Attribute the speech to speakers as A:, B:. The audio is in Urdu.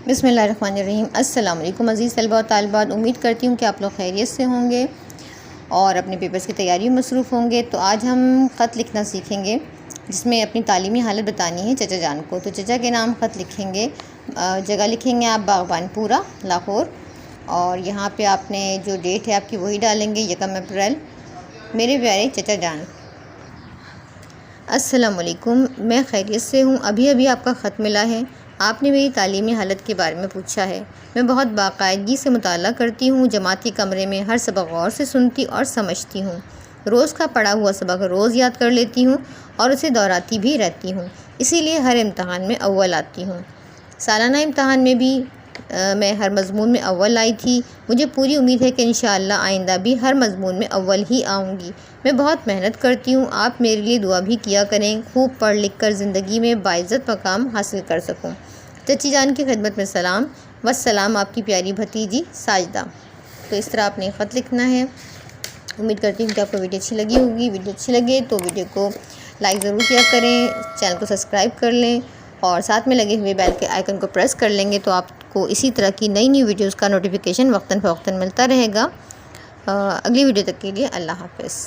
A: بسم اللہ الرحمن الرحیم۔ السلام علیکم عزیز طلباء و طالبات، امید کرتی ہوں کہ آپ لوگ خیریت سے ہوں گے اور اپنے پیپرز کی تیاری میں مصروف ہوں گے۔ تو آج ہم خط لکھنا سیکھیں گے جس میں اپنی تعلیمی حالت بتانی ہے چچا جان کو۔ تو چچا کے نام خط لکھیں گے، جگہ لکھیں گے آپ باغبان پورہ لاہور، اور یہاں پہ آپ نے جو ڈیٹ ہے آپ کی وہی ڈالیں گے 1 اپریل۔ میرے پیارے چچا جان، السلام علیکم، میں خیریت سے ہوں۔ ابھی آپ کا خط ملا ہے۔ آپ نے میری تعلیمی حالت کے بارے میں پوچھا ہے۔ میں بہت باقاعدگی سے مطالعہ کرتی ہوں، جماعتی کمرے میں ہر سبق غور سے سنتی اور سمجھتی ہوں، روز کا پڑھا ہوا سبق روز یاد کر لیتی ہوں اور اسے دہراتی بھی رہتی ہوں، اسی لیے ہر امتحان میں اول آتی ہوں۔ سالانہ امتحان میں بھی میں ہر مضمون میں اول آئی تھی۔ مجھے پوری امید ہے کہ انشاءاللہ آئندہ بھی ہر مضمون میں اول ہی آؤں گی۔ میں بہت محنت کرتی ہوں، آپ میرے لیے دعا بھی کیا کریں، خوب پڑھ لکھ کر زندگی میں باعزت مقام حاصل کر سکوں۔ چچی جان کی خدمت میں سلام، والسلام، آپ کی پیاری بھتیجی ساجدہ۔ تو اس طرح آپ نے خط لکھنا ہے۔ امید کرتی ہوں کہ آپ کو ویڈیو اچھی لگی ہوگی۔ ویڈیو اچھی لگے تو ویڈیو کو لائک ضرور کیا کریں، چینل کو سبسکرائب کر لیں اور ساتھ میں لگے ہوئے بیل کے آئیکن کو پریس کر لیں گے تو آپ کو اسی طرح کی نئی ویڈیوز کا نوٹیفیکیشن وقتاً فوقتاً ملتا رہے گا۔ اگلی ویڈیو تک کے لیے اللہ حافظ۔